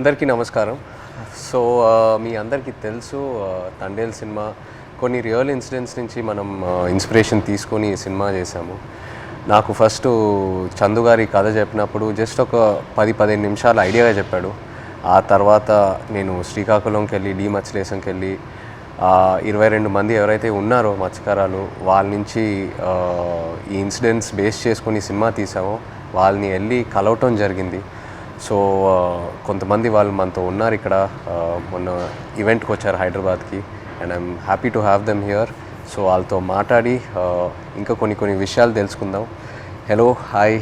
అందరికీ నమస్కారం. సో మీ అందరికీ తెలుసు తండేల్ సినిమా కొన్ని రియల్ ఇన్సిడెంట్స్ నుంచి మనం ఇన్స్పిరేషన్ తీసుకొని ఈ సినిమా చేశాము. నాకు ఫస్ట్ చందు గారి కథ చెప్పినప్పుడు జస్ట్ ఒక 10-15 నిమిషాలు ఐడియాగా చెప్పాడు. ఆ తర్వాత నేను శ్రీకాకుళంకి వెళ్ళి మత్స్యలేశంకి వెళ్ళి 22 మంది ఎవరైతే ఉన్నారో మత్స్యకారాలు వాళ్ళ నుంచి ఈ ఇన్సిడెంట్స్ బేస్ చేసుకొని సినిమా తీసామో వాళ్ళని వెళ్ళి కలవటం జరిగింది. సో కొంతమంది వాళ్ళు మనతో ఉన్నారు ఇక్కడ, మొన్న ఈవెంట్కి వచ్చారు హైదరాబాద్కి, and I'm happy to have them here. So వాళ్ళతో మాట్లాడి ఇంకా కొన్ని విషయాలు తెలుసుకుందాం. Hello, hi.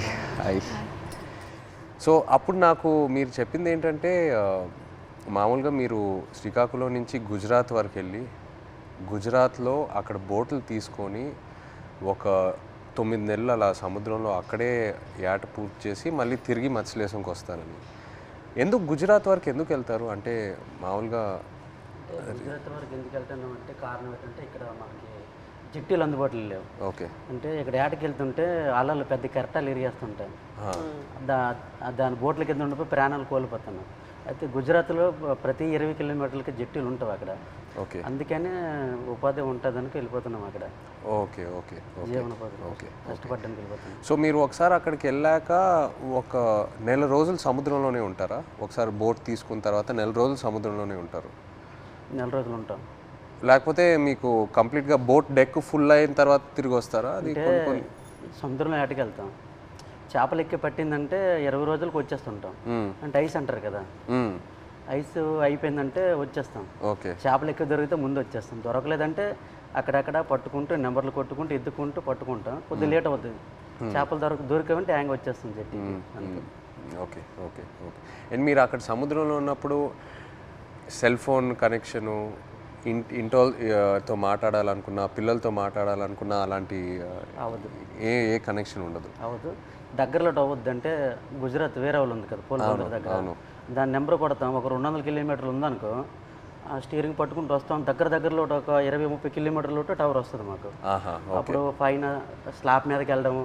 సో అప్పుడు నాకు మీరు చెప్పింది ఏంటంటే మామూలుగా మీరు శ్రీకాకుళం నుంచి గుజరాత్ వరకు వెళ్ళి గుజరాత్లో అక్కడ బోట్లు తీసుకొని ఒక 9 నెలలు అలా సముద్రంలో అక్కడే ఏట పూర్తి చేసి మళ్ళీ తిరిగి మత్స్యలేశంకి వస్తారని. ఎందుకు గుజరాత్ వరకు ఎందుకు వెళ్తారు? అంటే మామూలుగా గుజరాత్ వరకు ఎందుకు వెళ్తున్నాం అంటే కారణం ఏంటంటే ఇక్కడ మనకి జిట్టీలు అందుబాటులో లేవు. ఓకే. అంటే ఇక్కడ ఏటకి వెళ్తుంటే అలలు పెద్ద కెరటాలు ఇరిగేస్తుంటాయి. దాని బోట్ల కింద ఉండిపోయి ప్రాణాలు కోల్పోతున్నాం. అయితే గుజరాత్లో ప్రతి 20 కిలోమీటర్లకి జట్టీలు ఉంటాయి అక్కడ. ఓకే. అందుకనే ఉపాధి ఉంటుందని వెళ్ళిపోతున్నాం అక్కడ. ఓకే. జీవనోపాధి కష్టపడ్డానికి వెళ్ళిపోతున్నాం. సో మీరు ఒకసారి అక్కడికి వెళ్ళాక ఒక నెల రోజులు సముద్రంలోనే ఉంటారా? ఒకసారి బోట్ తీసుకున్న తర్వాత నెల రోజులు సముద్రంలోనే ఉంటారు? నెల రోజులు ఉంటాం. లేకపోతే మీకు కంప్లీట్గా బోట్ డెక్ ఫుల్ అయిన తర్వాత తిరిగి వస్తారా? అది సముద్రంలో ఏటకి వెళ్తాం. చేపలు ఎక్కి పట్టిందంటే 20 రోజులకు వచ్చేస్తుంటాం. అంటే ఐస్ అంటారు కదా, ఐస్ అయిపోయిందంటే వచ్చేస్తాం. ఓకే. చేపలు ఎక్కి దొరికితే ముందు వచ్చేస్తాం. దొరకలేదంటే అక్కడక్కడ పట్టుకుంటూ నెంబర్లు కొట్టుకుంటూ ఎత్తుకుంటూ పట్టుకుంటాం. కొద్దిగా లేట్ అవుతుంది. చేపలు దొరికామంటే హ్యాంగ్ వచ్చేస్తుంది జట్టి. ఓకే. అండ్ మీరు అక్కడ సముద్రంలో ఉన్నప్పుడు సెల్ ఫోన్ కనెక్షను, ఇంటోతో మాట్లాడాలనుకున్నా, పిల్లలతో మాట్లాడాలనుకున్నా అలాంటి అవ్వదు. ఏ కనెక్షన్ ఉండదు? అవ్వదు. దగ్గరలో అవ్వద్దు. అంటే గుజరాత్ వేరే వాళ్ళు ఉంది కదా పోలవరం దగ్గర, దాని నెంబర్ కొడతాం. ఒక 200 కిలోమీటర్లు ఉందనుకో, ఆ స్టీరింగ్ పట్టుకుంటూ వస్తాం. దగ్గరలో ఒక 20-30 కిలోమీటర్లు టవర్ వస్తుంది మాకు. అప్పుడు పైన స్లాబ్ మీదకి వెళ్ళడం,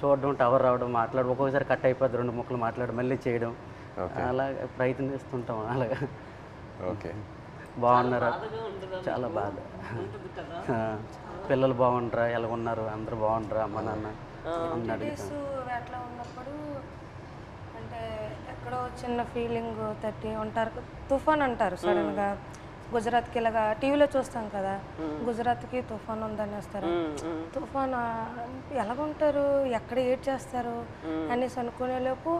చూడడం, టవర్ రావడం, మాట్లాడడం. ఒక్కొక్కసారి కట్ అయిపోద్ది, 2 ముక్కలు మాట్లాడడం, మళ్ళీ చేయడం, అలా ప్రయత్నిస్తుంటాం. అలాగా. ఓకే. బాగున్నారా? చాలా బాధ. పిల్లలు బాగుంటారా, ఎలా ఉన్నారు, అందరూ బాగుంటారా, అమ్మ నాన్న అట్లా ఉన్నప్పుడు అంటే ఎక్కడో చిన్న ఫీలింగ్ తట్టి ఉంటారు. తుఫాన్ అంటారు సడన్గా. గుజరాత్కి ఇలాగా టీవీలో చూస్తాం కదా, గుజరాత్కి తుఫాన్ ఉందని వస్తారు. తుఫాన్ ఎలాగుంటారు, ఎక్కడ ఏడ్ చేస్తారు అనేసి అనుకునేలోపు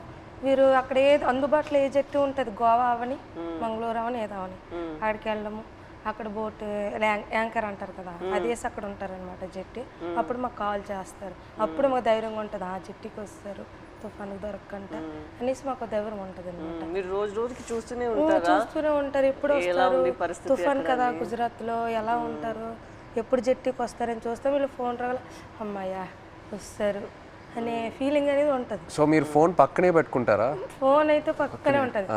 వీరు అక్కడ ఏది అందుబాటులో ఏ జట్టు ఉంటుంది, గోవా అవని మంగళూరు అవని ఏదో అవని, అక్కడికి వెళ్ళడము. అక్కడ బోట్ యాంకర్ అంటారు కదా, అదేసి అక్కడ ఉంటారనమాట జట్టి. అప్పుడు మాకు కాల్ చేస్తారు. అప్పుడు మాకు ధైర్యంగా ఉంటుంది, ఆ జట్టికి వస్తారు తుఫాను దొరకకంట అనేసి మాకు ధైర్యం ఉంటుంది అనమాట. మీరు రోజుకి చూస్తూనే ఉంటారు. ఎప్పుడు వస్తారు తుఫాన్ కదా, గుజరాత్లో ఎలా ఉంటారు, ఎప్పుడు జట్టికి వస్తారని చూస్తే వీళ్ళు ఫోన్ రావాలి, అమ్మాయ్యా వస్తారు అనే ఫీలింగ్ అనేది ఉంటుంది. సో మీరు ఫోన్ పక్కనే పెట్టుకుంటారా? ఫోన్ అయితే పక్కనే ఉంటుంది.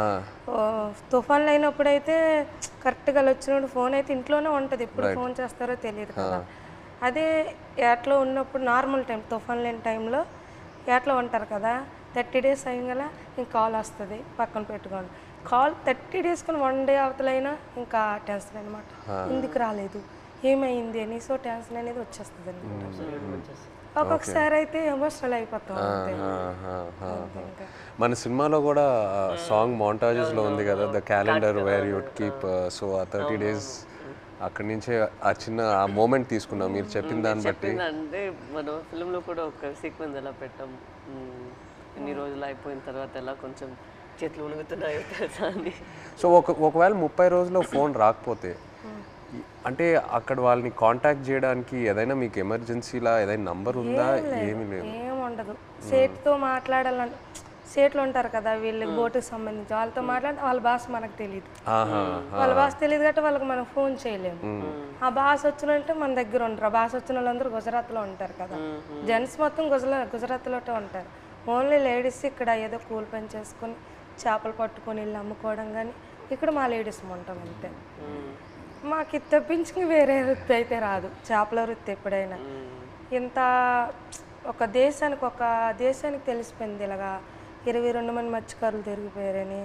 తుఫాన్లు అయినప్పుడు అయితే కరెక్ట్గా వచ్చినప్పుడు ఫోన్ అయితే ఇంట్లోనే ఉంటుంది. ఎప్పుడు ఫోన్ చేస్తారో తెలియదు కదా. అదే ఏట్లో ఉన్నప్పుడు నార్మల్ టైం, తుఫాన్ లేని టైంలో ఏట్లో ఉంటారు కదా, 30 డేస్ అయ్యగల ఇంక కాల్ వస్తుంది, పక్కన పెట్టుకోండి. కాల్ 30 డేస్కొని 1 డే అవతలైనా ఇంకా టెన్షన్ అనమాట. ఎందుకు రాలేదు, ఏమైంది అని. సో టెన్షన్ అనేది వచ్చేస్తుంది అనమాట. ఒక్కొక్కసారి అయితే ఎమోషనల్ అయిపోతాం. మన సినిమాలో కూడా సాంగ్ మోంటాజెస్లో ఉంది కదా, the calendar where you'd keep. So ఆ 30 డేస్ అక్కడి నుంచే ఆ చిన్న ఆ మూమెంట్ తీసుకున్నాం మీరు చెప్పిన దాన్ని బట్టి. అంటే మన ఫిల్మ్లో కూడా ఒక సీక్వెన్స్ ఎలా పెట్టాం, ఇన్ని రోజులు అయిపోయిన తర్వాత ఎలా కొంచెం చేతులు ఉణుగుతున్నాయో తెలుసా అని. సో ఒకవేళ 30 రోజుల్లో ఫోన్ రాకపోతే అంటే అక్కడ వాళ్ళని కాంటాక్ట్ చేయడానికి ఏదైనా మీకు ఎమర్జెన్సీలా ఏదైనా నంబర్ ఉందా? ఏమీ లేదు, ఏముండదు. సేట్తో మాట్లాడాలని, సేట్లు ఉంటారు కదా వీళ్ళకి బోటుకి సంబంధించి, వాళ్ళతో మాట్లాడితే వాళ్ళ భాష మనకు తెలియదు. వాళ్ళ భాష తెలియదు కాబట్టి వాళ్ళకి మనం ఫోన్ చేయలేము. ఆ భాష వచ్చినంటే మన దగ్గర ఉంటారు. ఆ భాష వచ్చిన వాళ్ళందరూ గుజరాత్లో ఉంటారు కదా, జెంట్స్ మొత్తం గుజరాత్లో ఉంటారు. ఓన్లీ లేడీస్ ఇక్కడ ఏదో కూలి పని చేసుకొని చేపలు పట్టుకొని వెళ్ళి అమ్ముకోవడం, కానీ ఇక్కడ మా లేడీస్ ఉంటాం అంతే. మాకు ఇది తప్పించి వేరే వృత్తి అయితే రాదు, చేపల వృత్తి. ఎప్పుడైనా ఇంత ఒక దేశానికి తెలిసిపోయింది ఇలాగా 22 మంది మత్స్యకారులు దొరికిపోయారని.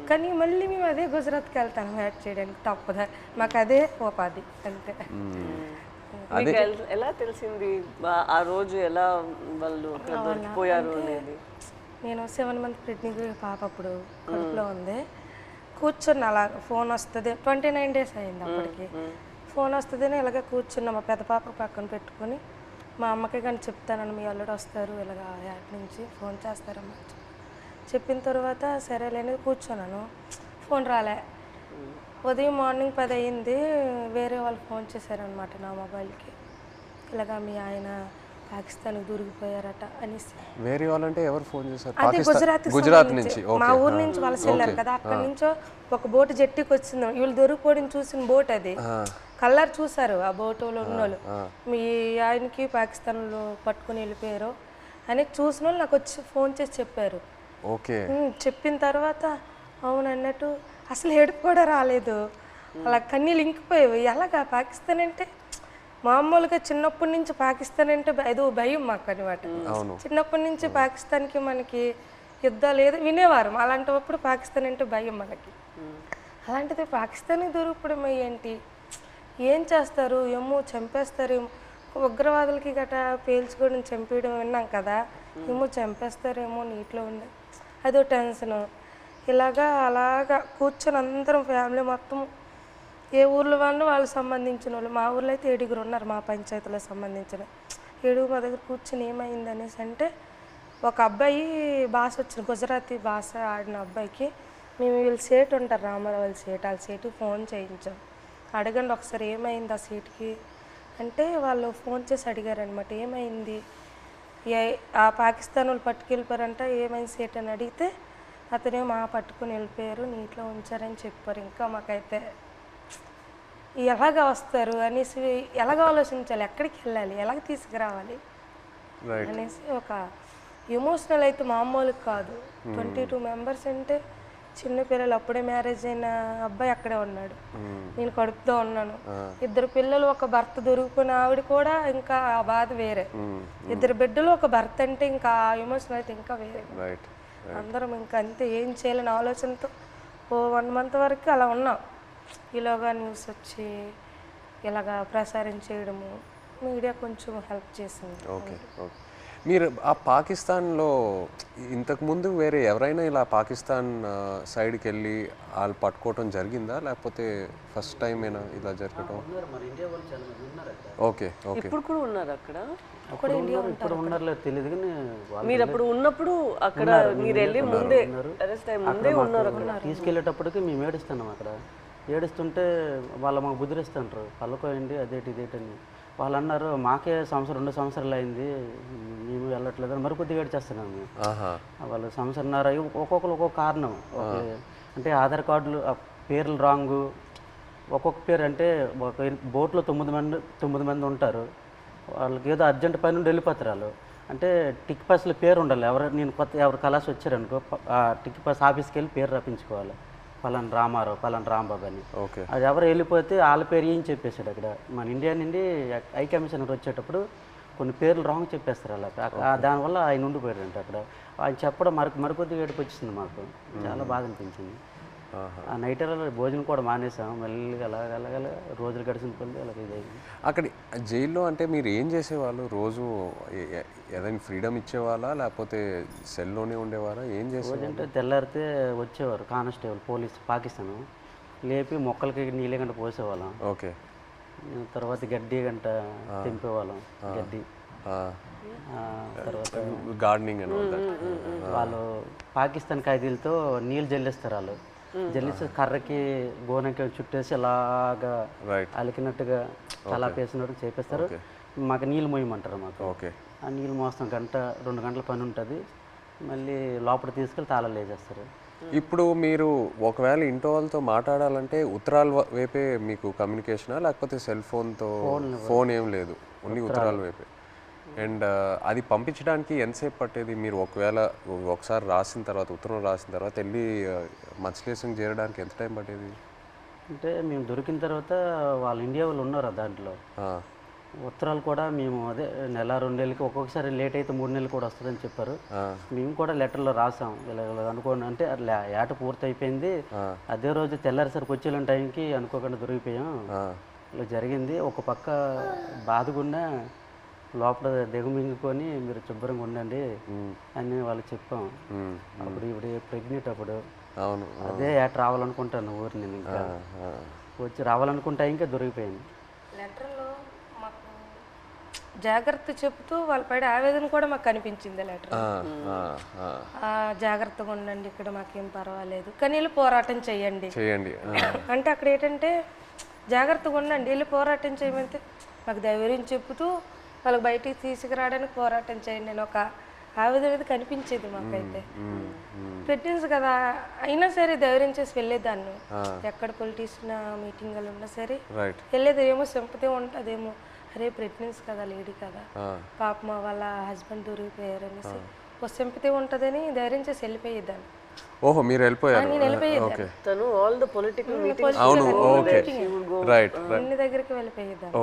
కానీ మళ్ళీ మేము అదే గుజరాత్కి వెళ్తాను వేట చేయడానికి తప్పదా, మాకు అదే ఉపాధి అంతే. మీకు ఎలా తెలిసింది ఆ రోజు ఎలా వాళ్ళు అక్కడ దొరికిపోయారు అనేది? నేను 7 మంత్ ప్రెగ్నెంట్ పాప అప్పుడు కడుపులో ఉంది. కూర్చున్న అలా ఫోన్ వస్తుంది, 29 days అయింది అప్పటికి. ఫోన్ వస్తుందని ఇలాగే కూర్చున్నా, మా పెద్ద పాప పక్కన పెట్టుకొని. మా అమ్మకి కానీ చెప్తానని, మీ అల్లుడు వస్తారు ఇలాగ యాడ్ నుంచి ఫోన్ చేస్తారమ్మా చెప్పిన తర్వాత సరేలేని కూర్చున్నాను. ఫోన్ రాలే. ఉదయం మార్నింగ్ 10 అయింది, వేరే వాళ్ళు ఫోన్ చేశారనమాట నా మొబైల్కి, ఇలాగా మీ ఆయన పాకిస్తాన్కి దొరికిపోయారట అనేసి. వేరే వాళ్ళంటే ఎవరు ఫోన్ చేశారు? అదే గుజరాత్ నుంచి, మా ఊరు నుంచి వలస వెళ్ళారు కదా, అక్కడి నుంచో ఒక బోటు జట్టికి వచ్చింది. వీళ్ళు దొరికిపోవడం చూసిన బోట్ అది, కలర్ చూసారు ఆ బోటులో ఉన్నోళ్ళు, మీ ఆయనకి పాకిస్తాన్లో పట్టుకుని వెళ్ళిపోయారు అని చూసిన వాళ్ళు నాకు వచ్చి ఫోన్ చేసి చెప్పారు. ఓకే. చెప్పిన తర్వాత అవును అన్నట్టు అసలు ఏడుపు కూడా రాలేదు, అలా కన్నీళ్ళు ఇంకిపోయేవి. ఎలాగా పాకిస్తాన్ అంటే మామూలుగా చిన్నప్పటి నుంచి పాకిస్తాన్ అంటే ఏదో భయం మాకు అనమాట. చిన్నప్పటి నుంచి పాకిస్తాన్కి మనకి యుద్ధాలు ఏదో వినేవారు, అలాంటప్పుడు పాకిస్తాన్ అంటే భయం మనకి. అలాంటిది పాకిస్తాన్కి దొరికిపోవడం ఏంటి, ఏం చేస్తారు ఏమో, చంపేస్తారేమో, ఉగ్రవాదులకి గట్రా పేల్చుకోవడం చంపేయడం విన్నాం కదా, ఏమో చంపేస్తారేమో నీటిలో ఉండే అదో టెన్షను. అలాగా కూర్చొని అందరం ఫ్యామిలీ మొత్తం, ఏ ఊర్లో వాళ్ళు సంబంధించిన వాళ్ళు, మా ఊర్లో అయితే 7 ఉన్నారు, మా పంచాయతీలో సంబంధించిన 7 మా దగ్గర కూర్చొని ఏమైంది అనేసి అంటే, ఒక అబ్బాయి భాష వచ్చిన గుజరాతీ భాష ఆడిన అబ్బాయికి మేము వీళ్ళు సేటు ఉంటారు రామారావు వాళ్ళ సేటు, వాళ్ళ సేటుకి ఫోన్ చేయించాం. అడగండి ఒకసారి ఏమైంది ఆ సీట్కి అంటే, వాళ్ళు ఫోన్ చేసి అడిగారనమాట ఏమైంది, ఆ పాకిస్తాన్ వాళ్ళు పట్టుకెళ్ళిపోయారంట, ఏమైంది సీట్ అని అడిగితే అతనే పట్టుకుని వెళ్ళిపోయారు, నీటిలో ఉంచారని చెప్పారు. ఇంకా మాకైతే ఎలాగ వస్తారు అనేసి, ఎలాగ ఆలోచించాలి, ఎక్కడికి వెళ్ళాలి, ఎలాగ తీసుకురావాలి అనేసి ఒక ఎమోషనల్ అయితే మామూలుగా కాదు. 22 members అంటే చిన్నపిల్లలు, అప్పుడే మ్యారేజ్ అయిన అబ్బాయి అక్కడే ఉన్నాడు, నేను కడుపుతో ఉన్నాను, 2 పిల్లలు, ఒక భర్త దొరికిపోయిన ఆవిడ కూడా ఇంకా ఆ బాధ వేరే, 2 బిడ్డలు ఒక భర్త అంటే ఇంకా ఆ ఎమోషన్ అయితే ఇంకా వేరే. అందరం ఇంకా అంతే, ఏం చేయాలని ఆలోచనతో 1 month వరకు అలా ఉన్నాం. ఇలాగా న్యూస్ వచ్చి ఇలాగా ప్రసారం చేయడము, మీడియా కొంచెం హెల్ప్ చేసింది. ఓకే. ఓకే. మీరు ఆ పాకిస్తాన్లో ఇంతకుముందు వేరే ఎవరైనా ఇలా పాకిస్తాన్ సైడ్కి వెళ్ళి వాళ్ళు పట్టుకోవటం జరిగిందా, లేకపోతే ఫస్ట్ టైం అయినా ఇలా జరగటం? ఓకే. ఓకే. ఇప్పుడు కూడా ఉన్నారు అక్కడ? ఇప్పుడు ఉన్నారో తెలియదు కానీ మీరు అప్పుడు ఉన్నప్పుడు అక్కడ మీరు వెళ్ళి ముందే అరెస్ట్ అయ్యి ముందే ఉన్నారు అక్కడ. తీసుకెళ్ళేటప్పటికి మేము ఏడుస్తున్నాం అక్కడ. ఏడుస్తుంటే వాళ్ళు మాకు బుద్ధిరిస్తుంటారు, పళ్ళకోయండి అదేటి ఇదేటని. వాళ్ళు అన్నారు మాకే 2 సంవత్సరాలు అయింది మేము వెళ్ళట్లేదు అని మరికొద్దిగా ఏడ్చేస్తున్నాం మేము. వాళ్ళు 1.5 సంవత్సరాలు ఒక్కొక్కరు ఒక్కొక్క కారణం. అంటే ఆధార్ కార్డులు పేర్లు రాంగు, ఒక్కొక్క పేరు అంటే ఒక బోట్లో 9 మంది ఉంటారు, వాళ్ళకి ఏదో అర్జెంట్ పని నుండి వెళ్ళిపోతారు వాళ్ళు. అంటే టిక్ పాస్లో పేరు ఉండాలి, నేను ఎవరు కలాసి వచ్చారనుకో ఆ టిక్ పాస్ ఆఫీస్కి వెళ్ళి పేరు రప్పించుకోవాలి, పలానా రామారావు పలానా రాంబాబు అని. అది ఎవరు వెళ్ళిపోతే వాళ్ళ పేరు ఏం చెప్పేశాడు అక్కడ. మన ఇండియా నుండి హై కమిషనర్ వచ్చేటప్పుడు కొన్ని పేర్లు రాంగ్ చెప్పేస్తారు అలా, దానివల్ల ఆయన ఉండిపోయాడంట అక్కడ. ఆయన చెప్పడం మరికొద్దిగా ఏడుపు వచ్చింది మాకు, చాలా బాధ అనిపించింది. ఆ నైట్ భోజనం కూడా మానేసాం, మళ్ళీ అలాగ రోజులు గడిచిన కొద్ది అలాగే ఇదైంది. అక్కడ జైల్లో అంటే మీరు ఏం చేసేవాళ్ళు రోజు? ఏదైనా ఫ్రీడమ్ ఇచ్చేవాళ్ళా లేకపోతే సెల్లోనే ఉండేవారా, ఏం చేసేవారు? అంటే తెల్లారితే వచ్చేవారు కానిస్టేబుల్ పోలీస్ పాకిస్తాన్, లేపి మొక్కలకి నీళ్ళ గంట పోసేవాళ్ళం. ఓకే. తర్వాత గడ్డి గంట తెంపేవాళ్ళం, గడ్డి. తర్వాత గార్డెనింగ్ అని వాళ్ళు పాకిస్తాన్ ఖైదీలతో నీళ్ళు జల్లిస్తారు, వాళ్ళు జల్లిస్తే కర్రకి గోనకి చుట్టేసి అలాగా అలికినట్టుగా కలాపేసినట్టు చేపిస్తారు. మాకు నీళ్ళు మోయమంటారు మాకు. ఓకే. ఆ నీళ్ళు మోస్తాం, 1-2 గంటల పని ఉంటుంది, మళ్ళీ లోపల తీసుకెళ్ళి తాళాలు వేసేస్తారు. ఇప్పుడు మీరు ఒకవేళ ఇంట్లో వాళ్ళతో మాట్లాడాలంటే ఉత్తరాల వైపే మీకు కమ్యూనికేషనా, లేకపోతే సెల్ ఫోన్తో? ఫోన్ ఏం లేదు, ఓన్లీ ఉత్తరాల వైపే. అండ్ అది పంపించడానికి ఎంతసేపు పట్టేది? మీరు ఒకసారి రాసిన తర్వాత, ఉత్తరం రాసిన తర్వాత వెళ్ళి మత్స్యలేశంకి చేరడానికి ఎంత టైం పట్టేది? అంటే మేము దొరికిన తర్వాత వాళ్ళు ఇండియా వాళ్ళు ఉన్నారు దాంట్లో, ఉత్తరాలు కూడా మేము అదే నెల 2 నెలలకి ఒక్కొక్కసారి లేట్ అయితే 3 నెలలు కూడా వస్తుందని చెప్పారు. మేము కూడా లెటర్లో రాసాం ఇలా అనుకోండి అంటే ఏట పూర్తి అయిపోయింది, అదే రోజు తెల్లారిసరికి వచ్చే టైంకి అనుకోకుండా దొరికిపోయాం, ఇలా జరిగింది. ఒక పక్క బాధగుండా లోపల దిగమింగుకొని మీరు శుభ్రంగా ఉండండి అని వాళ్ళకి చెప్పాం. అప్పుడు ఇప్పుడు ప్రెగ్నెంట్ అప్పుడు అదే ఏట రావాలనుకుంటాను ఊరు నేను ఇంకా వచ్చి రావాలనుకుంటా ఇంకా దొరికిపోయింది. లెటర్లో మాకు జాగ్రత్త చెప్తూ వాళ్ళ పైన ఆవేదన కూడా మాకు కనిపించింది లెటర్. జాగ్రత్తగా ఉండండి, ఇక్కడ మాకేం పర్వాలేదు కానీ వెళ్ళి పోరాటం చేయండి అంటే అక్కడ ఏంటంటే జాగ్రత్తగా ఉండండి వెళ్ళి పోరాటం చేయమంటే మాకు ధైర్యం చెప్తూ వాళ్ళకి బయటికి తీసుకురావడానికి పోరాటం చేయండి నేను ఒక ఆవేదన అనేది కనిపించేది మాకైతే. ప్రెగ్నెన్సీ కదా అయినా సరే ధైర్యం చేసి వెళ్ళేదాన్ని, ఎక్కడ పొలిటీషియన్ మీటింగ్లు ఉన్నా సరే వెళ్ళేది. ఏమో సింపతి ఉంటుందేమో, అరే ప్రెగ్నెన్సీ కదా లేడీ కదా పాపం వాళ్ళ హస్బెండ్ దొరికిపోయారు అనేసి ఒక సింపతి ఉంటుందని ధైర్యం చేసి వెళ్ళిపోయేదాన్ని. ఓహో మీరు వెళ్ళిపోయారు. నేను వెళ్ళిపోయేదాన్ని, తను ఆల్ ద పొలిటికల్ అన్ని దగ్గరికి వెళ్ళిపోయేదాన్ని.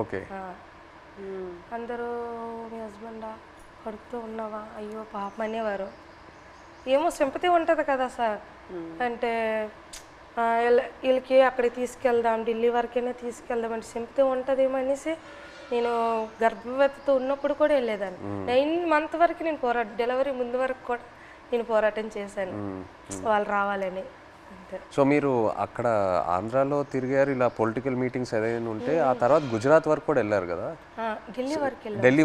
అందరూ మీ హస్బెండా కడుపుతూ ఉన్నావా అయ్యో పాపం అనేవారు. ఏమో సింపతి ఉంటుంది కదా సార్, అంటే వీళ్ళకి అక్కడికి తీసుకెళ్దాం ఢిల్లీ వరకైనా తీసుకెళ్దాం అంటే సింపతి ఉంటుందేమో అనేసి నేను గర్భవతితో ఉన్నప్పుడు కూడా వెళ్ళేదాన్ని. 9 months వరకు నేను డెలివరీ ముందు వరకు కూడా నేను పోరాటం చేశాను వాళ్ళు రావాలని. సో మీరు అక్కడ ఆంధ్రాలో తిరిగారు ఇలా పొలిటికల్ మీటింగ్స్ ఏదైనా ఉంటే, ఆ తర్వాత గుజరాత్ వరకు కూడా వెళ్ళారు కదా? ఢిల్లీ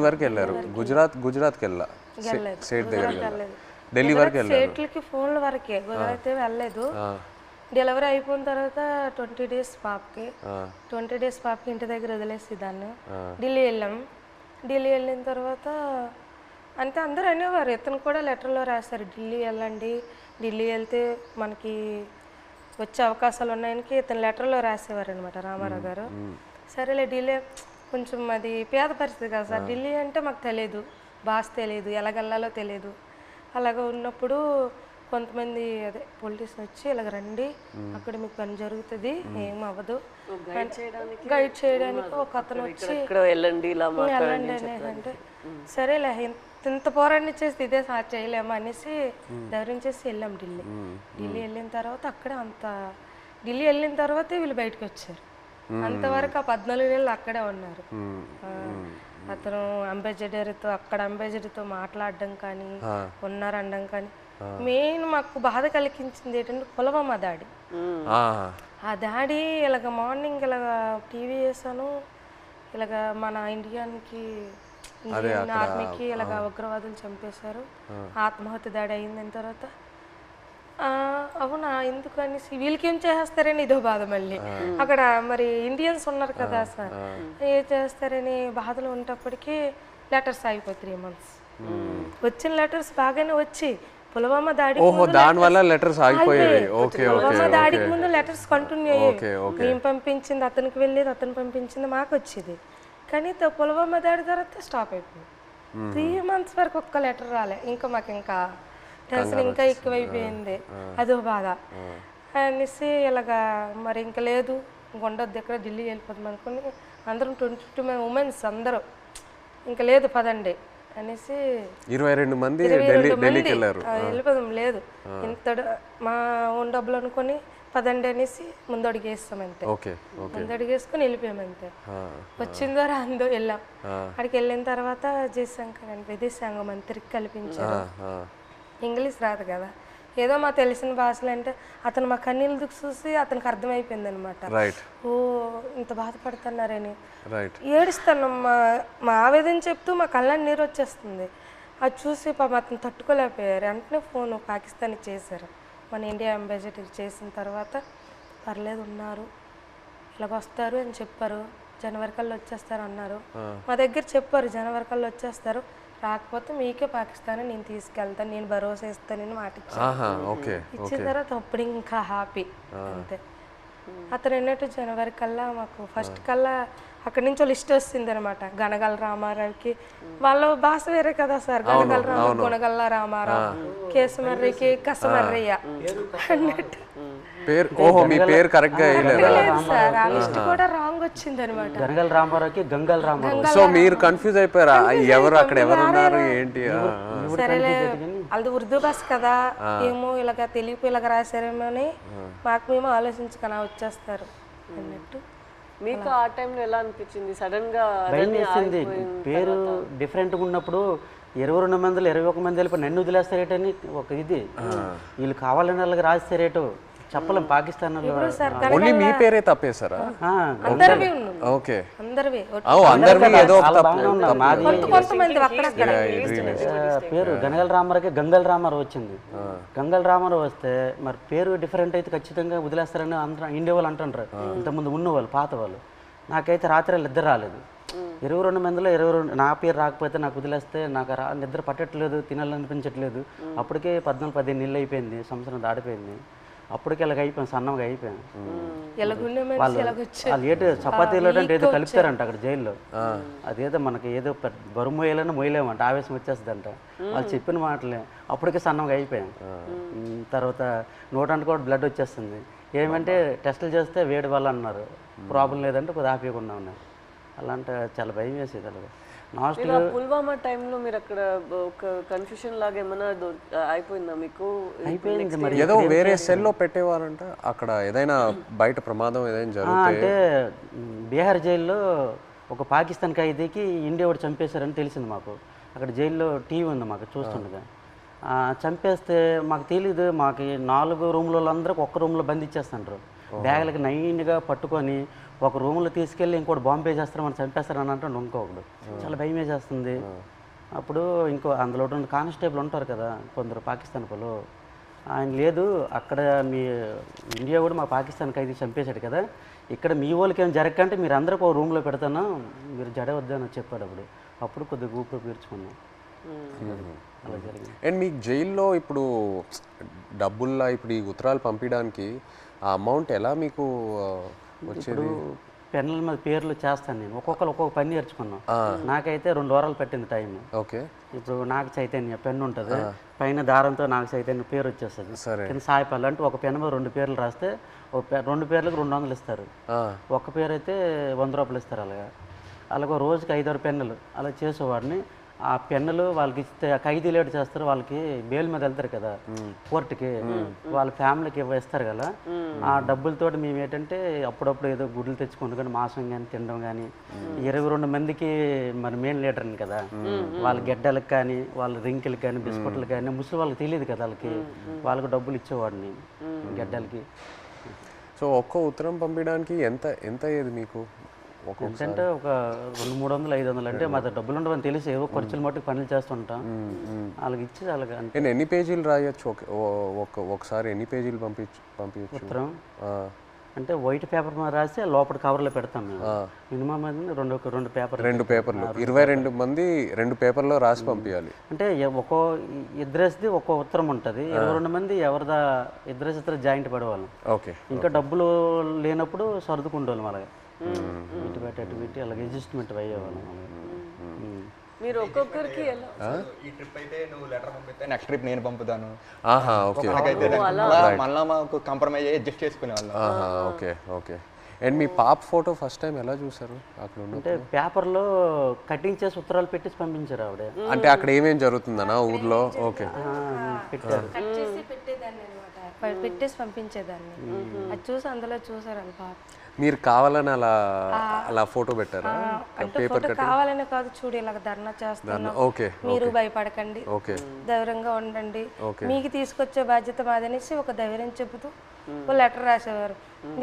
వరకు వెళ్ళారు. గుజరాత్కి వెళ్ళా స్టేట్ దగ్గర ఢిల్లీ వరకు వెళ్ళారు. స్టేట్లకి ఫోన్ల వరకే, గుజరాత్ వెళ్ళలేదు. డెలివరీ అయిపోయిన తర్వాత 20 days పాపకి 20 days పాపకి ఇంటి దగ్గర వదిలేసి దాన్ని ఢిల్లీ వెళ్ళాం. ఢిల్లీ వెళ్ళిన తర్వాత అంటే అందరూ అనేవారు, ఇతను కూడా లెటర్లో రాశారు ఢిల్లీ వెళ్ళండి, ఢిల్లీ వెళ్తే మనకి వచ్చే అవకాశాలు ఉన్నాయని ఇతను లెటర్లో రాసేవారు అనమాట రామారావు గారు. సరేలే ఢిల్లీ కొంచెం అది పేద పరిస్థితి కదా సార్, ఢిల్లీ అంటే మాకు తెలియదు, భాష తెలియదు, ఎలాగెళ్ళాలో తెలియదు. అలాగ ఉన్నప్పుడు కొంతమంది అదే పొలిటీషియన్ వచ్చి ఇలాగ రండి అక్కడ మీకు పని జరుగుతుంది ఏం అవ్వదు గైడ్ చేయడానికి ఒక అతను వచ్చి వెళ్ళండి అంటే సరేలే ఇంత పోరాటం చేసి ఇదే చేయలేమా అనేసి ధైర్యం చేసి వెళ్ళాం ఢిల్లీ. ఢిల్లీ వెళ్ళిన తర్వాత అక్కడే ఢిల్లీ వెళ్ళిన తర్వాతే వీళ్ళు బయటకు వచ్చారు. అంతవరకు ఆ 14 నెలలు అక్కడే ఉన్నారు. అతను అంబాసిడర్తో మాట్లాడడం కానీ ఉన్నారనడం కానీ. మెయిన్ మాకు బాధ కలిగించింది ఏంటంటే పుల్వామా దాడి. ఆ దాడి ఇలాగ మార్నింగ్ ఇలాగ టీవీ చేశాను, ఇలాగ మన ఇండియన్కి ఆర్మీకి ఇలాగ ఉగ్రవాదులు చంపేశారు, ఆత్మహత్య దాడి అయిందని తర్వాత అవునా ఎందుకు అనేసి వీళ్ళకి ఏం చేస్తారని ఇదో బాధ. మళ్ళీ అక్కడ మరి ఇండియన్స్ ఉన్నారు కదా సార్, ఏం చేస్తారని బాధలు ఉన్నప్పటికీ లెటర్స్ అయిపోయి 3 months. వచ్చిన లెటర్స్ బాగానే వచ్చి పుల్వామా దాడికి ముందు లెటర్స్ కంటిన్యూ అయ్యేవి. మేము పంపించింది అతనికి వెళ్ళేది, అతను పంపించింది మాకు వచ్చేది. కానీ పుల్వామా దాడి తర్వాత స్టాప్ అయిపోయింది. 3 months వరకు ఒక్క లెటర్ రాలే. ఇంకా మాకు ఇంకా టెన్షన్ ఇంకా ఎక్కువైపోయింది, అదో బాధ అనేసి ఇలాగా మరి ఇంకా లేదు ఉండొద్దు ఎక్కడ ఢిల్లీ వెళ్ళిపోతాం అనుకుని అందరం 22 ఉమెన్స్ అందరూ ఇంకా లేదు పదండి అనేసి 22 మంది వెళ్ళిపోదాం లేదు ఇంత మా ఓన్ డబ్బులు అనుకుని పదండి అనేసి ముందడుగేస్తాం అంతే. ముందడుగేసుకుని వెళ్ళిపోయామంతే. వచ్చిందో రాందో వెళ్ళాం. అక్కడికి వెళ్ళిన తర్వాత జయశంకర్ అని విదేశాంగ మంత్రికి కల్పించారు. ఇంగ్లీష్ రాదు కదా, ఏదో మా తెలిసిన భాషలు అంటే అతను మా కన్నీళ్ళు చూసి అతనికి అర్థమైపోయింది అనమాట. ఓ ఇంత బాధపడుతున్నారని ఏడుస్తాను. మా ఆవేదన చెప్తూ మా కళ్ళని నీరు వచ్చేస్తుంది. అది చూసి పాపం అతను తట్టుకోలేకపోయారు. వెంటనే ఫోన్ పాకిస్తాన్ చేశారు. మన ఇండియా అంబాసిడర్ చేసిన తర్వాత పర్లేదు ఉన్నారు ఇలాగ వస్తారు అని చెప్పారు. జనవరి కల్లా వచ్చేస్తారు అన్నారు. మా దగ్గర చెప్పారు జనవరి కల్లా వచ్చేస్తారు, రాకపోతే మీకే పాకిస్తాన్ నేను తీసుకెళ్తాను, నేను భరోసా ఇస్తానని మాట ఇచ్చిన తర్వాత అప్పుడు ఇంకా హ్యాపీ అంతే. అతను అన్నట్టు జనవరి కల్లా మాకు ఫస్ట్ కల్లా అక్కడి నుంచి లిస్ట్ వస్తుంది అనమాట. గనగల రామారావుకి వాళ్ళ భాష వేరే కదా సార్, గనగల రామారావు గుణగల్ల రామారావు, కేసమర్రికి కసమర్రయ్య అన్నట్టు పేరు ఓహో మీ పేరు కరెక్ట్గా వేయలేదా? సార్ ఆ లిస్ట్ కూడా రాంగ్ వచ్చింది అనమాట. గనగల రామారావుకి గంగల్ రామారావు. సో మీరు కన్ఫ్యూజ్ అయిపోయారా ఎవరు అక్కడ ఎవరు ఉన్నారు ఏంటి? సరేలే అది ఉర్దూ బస్ కదా, ఏమో ఇలాగ తెలియపు ఇలాగ రాశారేమో అని మాకు మేము ఆలోచించుకొని వచ్చేస్తారు అన్నట్టు. మీకు ఆ టైంలో ఎలా అనిపించింది? సడన్ గా భయం వేసింది. పేరు డిఫరెంట్గా ఉన్నప్పుడు 22 మందిలో 21 మంది వెళ్ళిపోయి నన్ను వదిలేస్తారేటని ఒక ఇది, వీళ్ళు కావాలని వాళ్ళకి రాస్తారేటో చెప్పలేం. పాకిస్తాన్ ఓన్లీ మీ పేరే తప్పేశారా? అందరివి ఉన్నాం, ఓకే అందరివి. అందరివి ఏదో ఒక మాది కొంతమంది అక్కడక్కడ పేరు గనగల రామారావుకి గంగల్ రామారావు వచ్చింది. గంగల్ రామారావు వస్తే మరి పేరు డిఫరెంట్ అయితే ఖచ్చితంగా వదిలేస్తారని అందరూ ఇండియా వాళ్ళు అంటుంటారు, ఇంతకుముందు ఉన్నవాళ్ళు పాత వాళ్ళు. నాకైతే రాత్రి ఇద్దరు రాలేదు. 22 మందిలో 22 నా పేరు రాకపోతే నాకు వదిలేస్తే నాకు నిద్ర పట్టట్లేదు, తినాలనిపించట్లేదు. అప్పటికే 14-15 నెలలు అయిపోయింది, సంవత్సరం దాటిపోయింది. అప్పటికి ఇలాగ అయిపోయాను, సన్నంగా అయిపోయాను. వాళ్ళు ఏదో చపాతీలో అంటే ఏదో కలుపుతారంట అక్కడ జైల్లో, అదేదో మనకి ఏదో బరువు మోయాలని మోయలేమంట, ఆవేశం వచ్చేస్తుందంట. వాళ్ళు చెప్పిన మాటలే అప్పటికే సన్నంగా అయిపోయాను. తర్వాత నోటానికి కూడా బ్లడ్ వచ్చేస్తుంది. ఏమంటే టెస్టులు చేస్తే వేడి వల్ల అన్నారు, ప్రాబ్లం లేదంటే కొద్దిగా ఆపేయకుండా ఉన్నారు. అలాంటి చాలా భయం వేసేది. అలాగే పుల్వామా టైంలో మీరు అక్కడ ఒక కన్ఫ్యూషన్ లాగా ఏమైనా అయిపోయిందా మీకు? అయిపోయింది మరి. ఏదో వేరే సెల్లో పెట్టేవారంట అక్కడ, ఏదైనా బయట ప్రమాదం ఏదైనా జరిగితే. అంటే బీహార్ జైల్లో ఒక పాకిస్తాన్ ఖైదీకి ఇండియా వాడు చంపేశారని తెలిసింది మాకు. అక్కడ జైల్లో టీవీ ఉంది మాకు చూస్తుండగా. చంపేస్తే మాకు తెలీదు, మాకు 4 రూమ్లో అందరికి ఒక్క రూమ్లో బంధించేస్తుంటారు. బ్యాగులకి నైన్గా పట్టుకొని ఒక రూమ్లో తీసుకెళ్ళి ఇంకోటి బాంబు వేసేస్తారు, మనం చంపేస్తారని అంటే ఇంకొకడు. చాలా భయం వేసేస్తుంది. అప్పుడు ఇంకో అందులో 2 కానిస్టేబుల్ ఉంటారు కదా కొందరు పాకిస్తాన్ వాళ్ళు, ఆయన లేదు అక్కడ మీ ఇండియా కూడా మా పాకిస్తాన్ ఖైదీ చంపేశాడు కదా, ఇక్కడ మీ వాళ్ళకి ఏం జరగకంటే మీరు అందరికి ఒక రూమ్లో పెడతాను, మీరు జడవద్దని చెప్పాడు. అప్పుడు కొద్దిగా ఊపిరి పీల్చుకున్నాం. అలా జరిగింది. అండ్ మీకు జైల్లో ఇప్పుడు డబ్బుల్లా ఇప్పుడు ఈ ఉత్తరాలు పంపించడానికి ఆ అమౌంట్ ఎలా మీకు వచ్చేది? పెన్నుల మీద పేర్లు చేస్తాను నేను, ఒక్కొక్కరు ఒక్కొక్క పని నేర్చుకున్నాం. నాకైతే 2 వారాలు పట్టింది టైం. ఓకే. ఇప్పుడు నాకు చైతన్య పెన్ను ఉంటుంది, పైన దారంతో నాకు చైతన్య పేరు వచ్చేస్తుంది. కింద సాయిపల్లి అంటే ఒక పెన్ను మీద 2 పేర్లు రాస్తే 2 పేర్లకు 200 ఇస్తారు. ఒక పేరు అయితే 100 రూపాయలు ఇస్తారు. అలాగే రోజుకి 5-6 పెన్నులు అలా చేసేవాడిని. ఆ పెన్నులు వాళ్ళకి ఇస్తే ఖైదీ లేట్ చేస్తారు, వాళ్ళకి బెయిల్ మీద వెళ్తారు కదా కోర్టుకి, వాళ్ళ ఫ్యామిలీకి ఇస్తారు కదా. ఆ డబ్బులతోటి మేము ఏంటంటే అప్పుడప్పుడు ఏదో గుడ్లు తెచ్చుకుంటాం కానీ మాంసం కానీ తినడం కానీ. 22 మందికి మరి మెయిన్ లీడర్ని కదా, వాళ్ళ గెడ్డలకు కానీ వాళ్ళ రింకిలకు కానీ బిస్కెట్లకు కానీ ముసలి వాళ్ళకి తెలియదు కదా, వాళ్ళకి డబ్బులు ఇచ్చేవాడిని గెడ్డలకి. సో ఒక్కో ఉత్తరం పంపించడానికి ఎంత అయ్యేది మీకు? అంటే ఒక 200-300-500 అంటే మా డబ్బులు ఉండవని తెలిసి ఏవో ఖర్చులు మట్టుకు పనులు చేస్తుంటాం. వాళ్ళకి ఇచ్చి అలాగే. నేను ఎన్ని పేజీలు రాయొచ్చు ఒకసారి? ఎన్ని పేజీలు పంపించచ్చు ఉత్తరం? అంటే వైట్ పేపర్ మీద రాసి లోపల కవర్లో పెడతాం మేము. మినిమం రెండు పేపర్లు 22 మంది 2 పేపర్లో రాసి పంపించాలి. అంటే ఒక్కో ఇద్దరేసిది ఒక్కో ఉత్తరం ఉంటుంది. 22 మంది ఎవరిదా ఇద్దరు జాయింట్ పడేవాళ్ళం. ఓకే. ఇంకా డబ్బులు లేనప్పుడు సర్దుకుంటేవాళ్ళం. అలాగే ఇటు పెట్టి అలాగే అడ్జస్ట్మెంట్ అయ్యేవాళ్ళం. మీరు ఒక్కొక్కరికి ఈ ట్రిప్ అయితే నువ్వు లెటర్ పంపిస్తే నెక్స్ట్ ట్రిప్ నేను పంపుతాను. మళ్ళీ మాకు కాంప్రమైజ్ అయ్యి అడ్జస్ట్ చేసుకునేవాళ్ళం. ఓకే. అండ్ మీ పాప ఫోటో ఫస్ట్ టైం ఎలా చూసారు అక్కడ? అంటే పేపర్లో కటింగ్ చేసి ఉత్తరాలు పెట్టేసి పంపించారు ఆవిడ. అంటే అక్కడ ఏమేం జరుగుతుందన్నా ఊర్లో? ఓకే. పెట్టారు, పెట్టేసి పంపించేదాన్ని. అది చూసి అందులో చూసారు వాళ్ళ పాప. మీరు కావాలని అలా ఫోటో పెట్టారా? అంటే ఫోటో కావాలని కాదు, చూడు ఇలాగ ధర్నా చేస్తున్నాం, మీరు భయపడకండి, ధైర్యంగా ఉండండి, మీకు తీసుకొచ్చే బాధ్యత మాదనేసి ఒక ధైర్యం చెబుతూ ఒక లెటర్ రాసేవారు.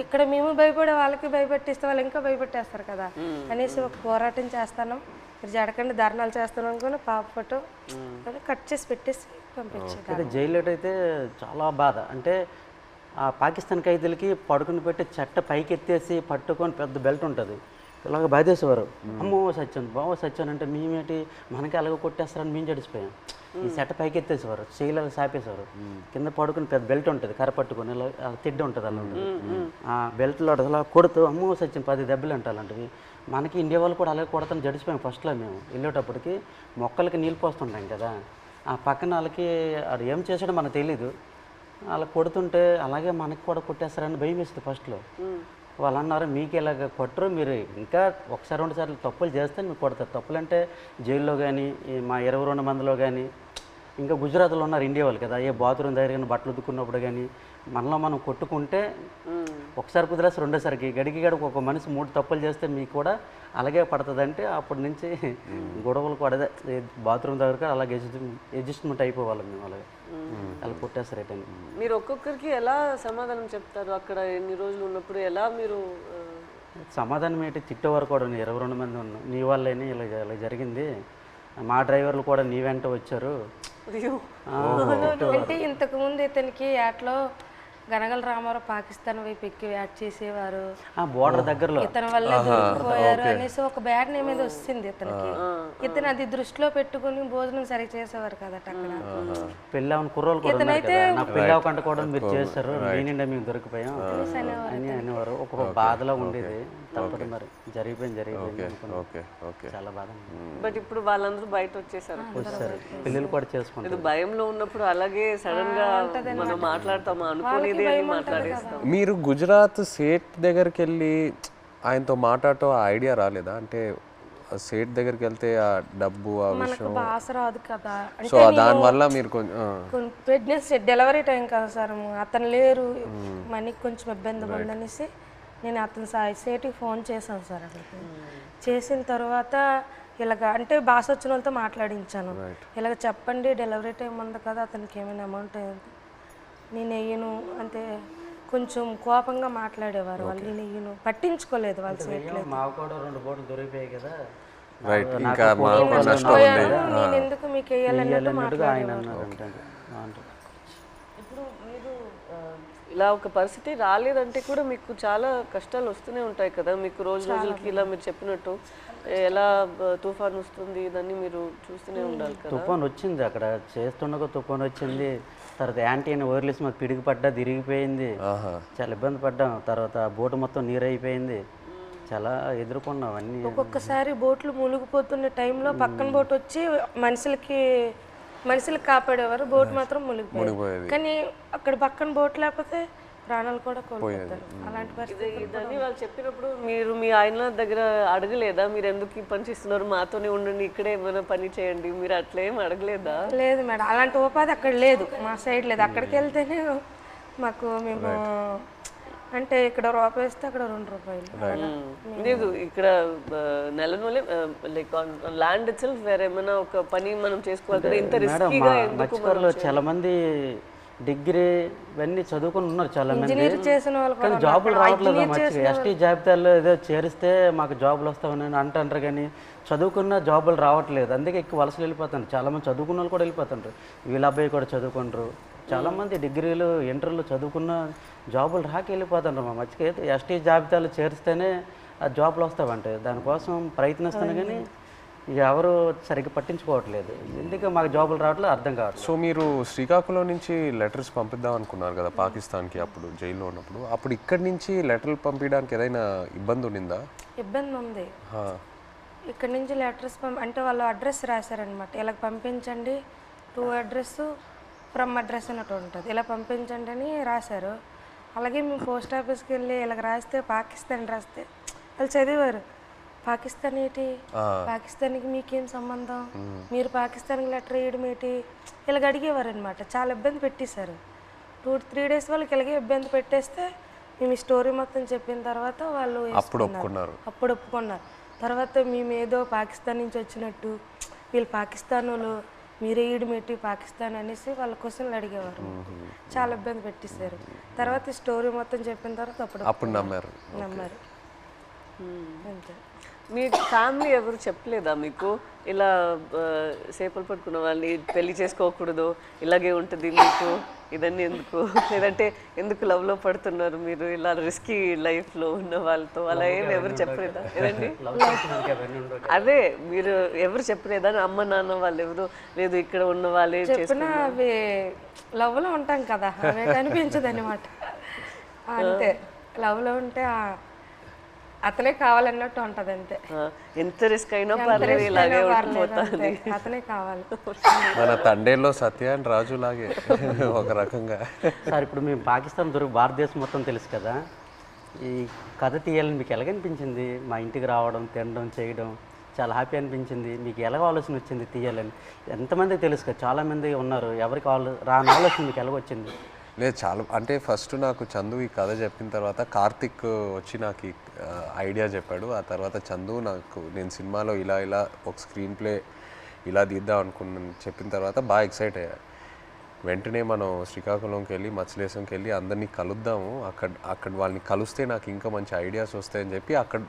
ఇక్కడ మేము భయపడే వాళ్ళకి భయపెట్టిస్తే వాళ్ళు ఇంకా భయపెట్టేస్తారు కదా అనేసి ఒక పోరాటం చేస్తాను, మీరు జడకండి ధర్నాలు చేస్తాను అనుకుని పాప ఫోటో కట్ చేసి పెట్టేసి పంపించారు. జైల్లో అయితే చాలా బాధ. అంటే ఆ పాకిస్తాన్ ఖైదీలకి పడుకుని పెట్టి చెట్ట పైకి ఎత్తేసి పట్టుకొని పెద్ద బెల్ట్ ఉంటుంది, ఇలాగ బాధేసేవారు. అమ్మో సచ్చాను బావ సచ్చాను అంటే మేమేంటి మనకి అలాగ కొట్టేస్తారని మేము జడిసిపోయాం. ఈ చెట్ట పైకి ఎత్తేసేవారు, చేయలాగా సాపేసేవారు. కింద పడుకుని పెద్ద బెల్ట్ ఉంటుంది కర్ర పట్టుకొని ఇలా తిడ్డ ఉంటుంది అలా ఉంటుంది. ఆ బెల్ట్లో అలా కొడుతూ అమ్మో సచ్చాను 10 దెబ్బలు అంటే అలాంటివి. మనకి ఇండియా వాళ్ళు కూడా అలాగే కొడతాను జడిసిపోయాం. ఫస్ట్లో మేము వెళ్ళేటప్పటికి మొక్కలకి నీళ్ళు పోస్తుంటాం కదా, ఆ పక్కన వాళ్ళకి అది ఏం చేసాడో మనకు తెలీదు. అలా కొడుతుంటే అలాగే మనకి కూడా కొట్టేస్తారని భయం వేస్తుంది ఫస్ట్లో. వాళ్ళు అన్నారు మీకు ఇలాగ కొట్టరు, మీరు ఇంకా ఒకసారి 2 సార్లు తప్పులు చేస్తే మీకు కొడతారు. తప్పులు అంటే జైల్లో కానీ మా 22 మందిలో కానీ, ఇంకా గుజరాత్లో ఉన్నారు ఇండియా వాళ్ళు కదా, ఏ బాత్రూమ్ దగ్గర కానీ బట్టలు ఉతుక్కున్నప్పుడు కానీ మనలో మనం కొట్టుకుంటే ఒకసారి కుదిరేసి రెండోసారికి గడికి ఒక మనిషి 3 తప్పులు చేస్తే మీకు కూడా అలాగే పడుతుంది. అంటే అప్పటి నుంచి గొడవలు కూడా అదే బాత్రూమ్ దగ్గర అలాగే అడ్జస్ట్మెంట్ అయిపోవాలి మేము. అలాగే అలా కొట్టేస్తారు రిటర్న్. మీరు ఒక్కొక్కరికి ఎలా సమాధానం చెప్తారు అక్కడ ఎన్ని రోజులు ఉన్నప్పుడు? ఎలా మీరు సమాధానం ఏంటి, తిట్టేవారు కూడా 22 మంది ఉన్నాం, నీ వల్లేని ఇలా ఇలా జరిగింది, మా డ్రైవర్లు కూడా నీ వెంట వచ్చారు. అంటే ఇంతకుముందు ఇతనికి యాట్లో గనగల రామారావు పాకిస్తాన్ వైపు ఎక్కి యాడ్ చేసేవారు, బోర్డర్ దగ్గరలో ఇతని వల్ల దొరికిపోయారు అనేసి ఒక బ్యాడ్ నేమ్ మీద వచ్చింది ఇతనికి. ఇతను అది దృష్టిలో పెట్టుకుని భోజనం సరి చేసేవారు కదా అక్కడ. పెళ్ళి అవన్న కుర్రోలు కూడా ఉన్నారు కదా, నాకు పెళ్ళి అవ్వకుండా కూడా మీరు చేస్తారు, మీ నిండా మేము దొరికిపోయాం అని అనేవారు. ఒక బాధలో ఉండేది. తప్పదు మరి, జరిగిపోయింది చాలా బాధ. బట్ ఇప్పుడు వాళ్ళందరూ బయట వచ్చేసారు, పిల్లలు కూడా చేసుకుంటారు. భయంలో ఉన్నప్పుడు అలాగే సడన్ గా మనం మాట్లాడతామా అనుకునేది అని మాట్లాడేస్తాం. మీరు గుజరాత్ సేట్ దగ్గరికి వెళ్ళి ఆయనతో మాట్లాడటం ఆ ఐడియా రాలేదా? అంటే సేట్ దగ్గరికి వెళ్తే ఆ డబ్బు ఆ విషయం భాష రాదు కదా, సో దానివల్ల మీరు కొంచెం ప్రెగ్నెన్సీ డెలివరీ టైం కదా సార్, అతను లేరు, మనకి కొంచెం ఇబ్బంది ఉందనేసి నేను అతను సేటికి ఫోన్ చేశాను సార్. అక్కడికి చేసిన తర్వాత ఇలాగ అంటే భాష వచ్చిన వాళ్ళతో మాట్లాడించాను, ఇలాగ చెప్పండి డెలివరీ టైం ఉంది కదా, అతనికి ఏమైనా అమౌంట్ అయింది, నేను వెయ్యను అంటే కొంచెం కోపంగా మాట్లాడేవారు వాళ్ళు. నేను వెయ్యను, పట్టించుకోలేదు వాళ్ళు సేట్లో. మాకు కూడా 2 బోట్లు దొరికిపోయాయి కదా, నేను ఎందుకు మీకు వేయాలన్నట్టు మాట్లాడేవారు. ఇప్పుడు మీరు ఇలా ఒక పరిస్థితి రాలేదంటే కూడా మీకు చాలా కష్టాలు వస్తూనే ఉంటాయి కదా, మీకు రోజుకి ఇలా మీరు చెప్పినట్టు ఎలా తుఫాన్ వస్తుంది దాన్ని మీరు చూస్తూనే ఉండాలి కదా. తుఫాన్ వచ్చింది, అక్కడ చేస్తుండగా తుఫాన్ వచ్చింది, తర్వాత యాంటీ అని వైర్లెస్ మాకు పిడికి పడ్డా తిరిగిపోయింది, చాలా ఇబ్బంది పడ్డాం. తర్వాత బోటు మొత్తం నీరు అయిపోయింది, చాలా ఎదుర్కొన్నాం అన్నీ. ఒక్కొక్కసారి బోట్లు మునిగిపోతున్న టైంలో పక్కన బోట్ వచ్చి మనుషులకు కాపాడేవారు, బోట్ మాత్రం మునిగిపోయేది. కానీ అక్కడ పక్కన బోట్ లేకపోతే ప్రాణాలు కూడా కోల్పోతారు. అలాంటి పరిస్థితి ఇదని వాళ్ళు చెప్పినప్పుడు మీరు మీ ఆయన దగ్గర అడగలేదా, మీరు ఎందుకు ఈ పని చేస్తున్నారు, మాతోనే ఉండండి, ఇక్కడే ఏమైనా పని చేయండి, మీరు అట్లా ఏం అడగలేదా? లేదు మేడం, అలాంటి ఉపాధి అక్కడ లేదు, మా సైడ్ లేదు. అక్కడికి వెళ్తేనే మాకు మేము అంటే ఇక్కడ రూపాయి వేస్తే అక్కడ 2 రూపాయలు లేదు. ఇక్కడ నెలనోలే లైక్ ల్యాండ్ ఇట్ సెల్ఫ్ వేరే ఏమైనా ఒక పని మనం చేసుకోవాలి కదా, ఇంత రిస్కీగా ఎందుకు? చాలా మంది డిగ్రీ ఇవన్నీ చదువుకుని ఉన్నారు చాలా మంది, చేసిన వాళ్ళు కానీ జాబులు రావట్లేదు. మంచిగా ఎస్టీ జాబితాలో ఏదో చేరిస్తే మాకు జాబులు వస్తామని అంటారు, కానీ చదువుకున్న జాబులు రావట్లేదు. అందుకే ఎక్కువ వలసలు వెళ్ళిపోతారు. చాలామంది చదువుకున్న వాళ్ళు కూడా వెళ్ళిపోతుంటారు. వీళ్ళ అబ్బాయి కూడా చదువుకుంటారు. చాలామంది డిగ్రీలు ఇంటర్లు చదువుకున్న జాబులు రాక వెళ్ళిపోతుంటారు. మా మధ్యకి ఎస్టీ జాబితాలు చేరిస్తేనే ఆ జాబులు వస్తావంటే దానికోసం ప్రయత్నిస్తాను, కానీ ఇక ఎవరు సరిగ్గా పట్టించుకోవట్లేదు. ఎందుకు మాకు జాబులు రావట్లేదు అర్థం కావట్లేదు. సో మీరు శ్రీకాకుళం నుంచి లెటర్స్ పంపిద్దాం అనుకున్నారు కదా పాకిస్తాన్కి, అప్పుడు జైల్లో ఉన్నప్పుడు. అప్పుడు ఇక్కడి నుంచి లెటర్లు పంపించడానికి ఏదైనా ఇబ్బంది ఉండిందా? ఇబ్బంది ఉంది. ఇక్కడ నుంచి లెటర్స్ అంటే వాళ్ళు అడ్రస్ రాశారనమాట, ఇలా పంపించండి, టు అడ్రస్ ఫ్రమ్ అడ్రస్ అన్నట్టు ఉంటుంది, ఇలా పంపించండి అని రాశారు. అలాగే మేము పోస్ట్ ఆఫీస్కి వెళ్ళి ఇలాగ రాస్తే పాకిస్తాన్ రాస్తే వాళ్ళు చదివారు, పాకిస్తాన్ ఏంటి, పాకిస్తాన్కి మీకేం సంబంధం, మీరు పాకిస్తాన్కి లెటర్ వేయడం ఏంటి, ఇలాగ అడిగేవారు అనమాట. చాలా ఇబ్బంది పెట్టేశారు. 2-3 డేస్ వాళ్ళకి ఇలాగే ఇబ్బంది పెట్టేస్తే మేము ఈ స్టోరీ మొత్తం చెప్పిన తర్వాత వాళ్ళు అప్పుడు ఒప్పుకున్నారు. తర్వాత మేము ఏదో పాకిస్తాన్ నుంచి వచ్చినట్టు, వీళ్ళు పాకిస్తాన్ వాళ్ళు, మీరే ఈడమేటి పాకిస్తాన్ అనేసి వాళ్ళ క్వశ్చన్లు అడిగేవారు. చాలా ఇబ్బంది పెట్టేశారు. తర్వాత ఈ స్టోరీ మొత్తం చెప్పిన తర్వాత అప్పుడు నమ్మారు. అంతే. మీ ఫ్యామిలీ ఎవరు చెప్పలేదా మీకు ఇలా చేపలు పట్టుకున్న వాళ్ళని పెళ్లి చేసుకోకూడదు, ఇలాగే ఉంటుంది మీకు, ఇదన్నీ ఎందుకు, లేదంటే ఎందుకు లవ్లో పడుతున్నారు మీరు ఇలా రిస్కీ లైఫ్లో ఉన్న వాళ్ళతో, అలా ఏమి ఎవరు చెప్పలేదా? ఏదండి అదే మీరు ఎవరు చెప్పలేదా? అమ్మ నాన్న వాళ్ళు ఎవరు లేదు, ఇక్కడ ఉన్న వాళ్ళే చెప్పినా అవి లవ్లో ఉంటాం కదా, అవి కనిపించదు అనమాట. అంతే, లవ్లో ఉంటే అతనే కావాలన్నట్టు ఉంటది అంతే. ఎంత రిస్క్ అయినా పర్లేదు ఇలాగే ఉండిపోతుంది. అతనే కావాలి. మన తండేల్లో సత్య అండ్ రాజు లాగే ఒక రకంగా. సార్ ఇప్పుడు మేము పాకిస్తాన్ దొరికి భారతదేశం మొత్తం తెలుసు కదా, ఈ కథ తీయాలని మీకు ఎలాగనిపించింది? మా ఇంటికి రావడం, తినడం, చేయడం చాలా హ్యాపీ అనిపించింది. మీకు ఎలాగ ఆలోచన వచ్చింది తీయాలని? ఎంతమందికి తెలుసు కదా, చాలామంది ఉన్నారు, ఎవరికి రాని ఆలోచన మీకు ఎలాగొచ్చింది? లేదు, చాలా అంటే ఫస్ట్ నాకు చందు ఈ కథ చెప్పిన తర్వాత కార్తిక్ వచ్చి నాకు ఈ ఐడియా చెప్పాడు. ఆ తర్వాత చందు నాకు నేను సినిమాలో ఇలా ఇలా ఒక స్క్రీన్ ప్లే ఇలా తీద్దాం అనుకున్నాను చెప్పిన తర్వాత బాగా ఎక్సైట్ అయ్యా. వెంటనే మనం శ్రీకాకుళంకి వెళ్ళి మత్స్యలేశంకి వెళ్ళి అందరినీ కలుద్దాము, అక్కడ వాళ్ళని కలిస్తే నాకు ఇంకా మంచి ఐడియాస్ వస్తాయని చెప్పి అక్కడ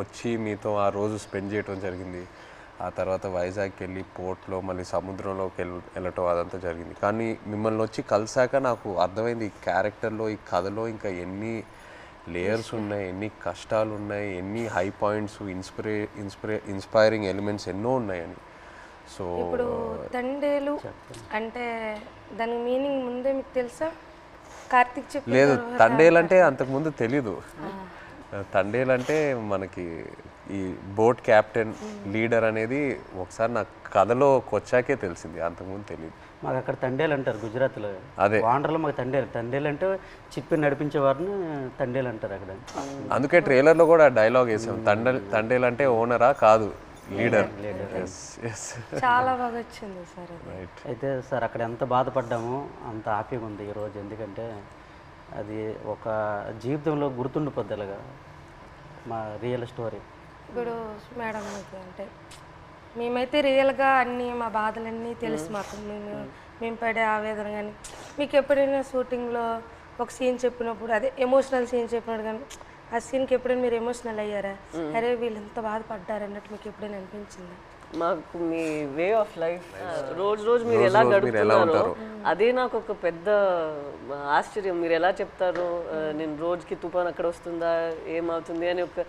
వచ్చి మీతో ఆ రోజు స్పెండ్ చేయడం జరిగింది. ఆ తర్వాత వైజాగ్కి వెళ్ళి పోర్ట్లో మళ్ళీ సముద్రంలోకి వెళ్ళటం అదంతా జరిగింది. కానీ మిమ్మల్ని వచ్చి కలిసాక నాకు అర్థమైంది ఈ క్యారెక్టర్లో, ఈ కథలో ఇంకా ఎన్ని లేయర్స్ ఉన్నాయి, ఎన్ని కష్టాలు ఉన్నాయి, ఎన్ని హై పాయింట్స్, ఇన్స్పైరింగ్ ఎలిమెంట్స్ ఎన్నో ఉన్నాయని. సో ఇప్పుడు తండేలు అంటే దాని మీనింగ్ ముందే మీకు తెలుసా? కార్తిక్ చెప్పి లేదు, తండేలు అంటే అంతకుముందు తెలీదు. తండేలు అంటే మనకి ఈ బోట్ క్యాప్టెన్ లీడర్ అనేది ఒకసారి నాకు కథలోకి వచ్చాకే తెలిసింది, అంతకుముందు తెలియదు. మాకు అక్కడ తండేలు అంటారు గుజరాత్లో. అదే వాండర్లో మాకు తండేలు అంటే చిప్పి నడిపించే వారిని తండేలు అంటారు అక్కడ. అందుకే ట్రైలర్లో కూడా డైలాగ్ వేసాం, తండేలు అంటే ఓనరా కాదు, లీడర్. చాలా బాగా వచ్చింది సార్. అయితే సార్ అక్కడ ఎంత బాధపడ్డామో అంత హ్యాపీగా ఉంది ఈరోజు. ఎందుకంటే అది ఒక జీవితంలో గుర్తుండిపోద్ది అలాగా మా రియల్ స్టోరీ. ఇప్పుడు మేడం మీకు అంటే మేమైతే రియల్గా అన్నీ మా బాధలన్నీ తెలుసు మాకు, మేము పడే ఆవేదన. కానీ మీకు ఎప్పుడైనా షూటింగ్లో ఒక సీన్ చెప్పినప్పుడు, అదే ఎమోషనల్ సీన్ చెప్పినప్పుడు కానీ ఆ సీన్కి ఎప్పుడైనా మీరు ఎమోషనల్ అయ్యారా? అరే వీళ్ళు ఎంత బాధపడ్డారు అన్నట్టు మీకు ఎప్పుడైనా అనిపించిందా? మాకు మీ వే ఆఫ్ లైఫ్ రోజు రోజు మీరు ఎలా గడుపుతున్నారో అదే నాకు ఒక పెద్ద ఆశ్చర్యం. మీరు ఎలా చెప్తారు, నేను రోజుకి తుఫాన్ అక్కడ వస్తుందా, ఏమవుతుంది అని ఒక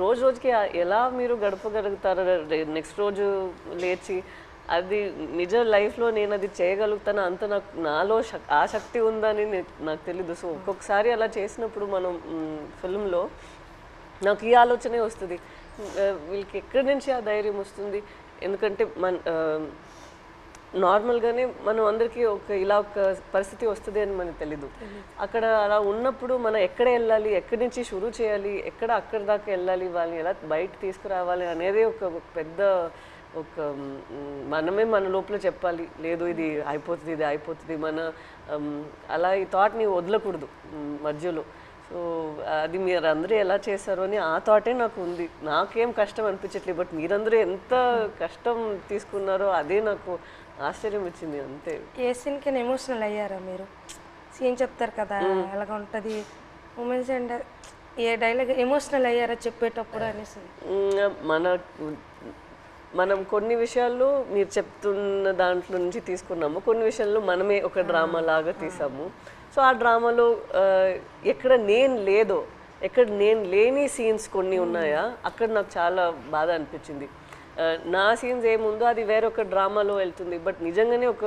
రోజుకి ఎలా మీరు గడపగలుగుతారు? నెక్స్ట్ రోజు లేచి అది నిజ లైఫ్లో నేను అది చేయగలుగుతాను అంత నాలో ఆ శక్తి ఉందని నాకు తెలీదు. సో ఒక్కొక్కసారి అలా చేసినప్పుడు మనం ఫిల్మ్లో నాకు ఈ ఆలోచనే వస్తుంది, వీళ్ళకి ఎక్కడి నుంచి ఆ ధైర్యం వస్తుంది? ఎందుకంటే నార్మల్గానే మనం అందరికీ ఇలా ఒక పరిస్థితి వస్తుంది అని మనకు తెలీదు. అక్కడ అలా ఉన్నప్పుడు మనం ఎక్కడ వెళ్ళాలి, ఎక్కడి నుంచి షురూ చేయాలి, అక్కడి దాకా వెళ్ళాలి, వాళ్ళని ఎలా బయట తీసుకురావాలి అనేది ఒక పెద్ద మనమే మన లోపల చెప్పాలి, లేదు ఇది అయిపోతుంది మన అలా ఈ థాట్ని వదలకూడదు మధ్యలో. సో అది మీరు అందరూ ఎలా చేశారు అని ఆ థాటే నాకు ఉంది. నాకేం కష్టం అనిపించట్లేదు, బట్ మీరందరూ ఎంత కష్టం తీసుకున్నారో అదే నాకు ఆశ్చర్యం వచ్చింది అంతే. ఏ సీన్కి ఎమోషనల్ అయ్యారా మీరు? సీన్ చెప్తారు కదా ఎలాగ ఉంటుంది మూమెంట్స్, అండ్ ఏ డైలాగ్ ఎమోషనల్ అయ్యారా చెప్పేటప్పుడు అనేసి? మనం కొన్ని విషయాల్లో మీరు చెప్తున్న దాంట్లో నుంచి తీసుకున్నాము, కొన్ని విషయాల్లో మనమే ఒక డ్రామా లాగా తీసాము. సో ఆ డ్రామాలో ఎక్కడ నేను లేని సీన్స్ కొన్ని ఉన్నాయా, అక్కడ నాకు చాలా బాధ అనిపించింది. నా సీన్స్ ఏముందో అది వేరొక డ్రామాలో వెళ్తుంది, బట్ నిజంగానే ఒక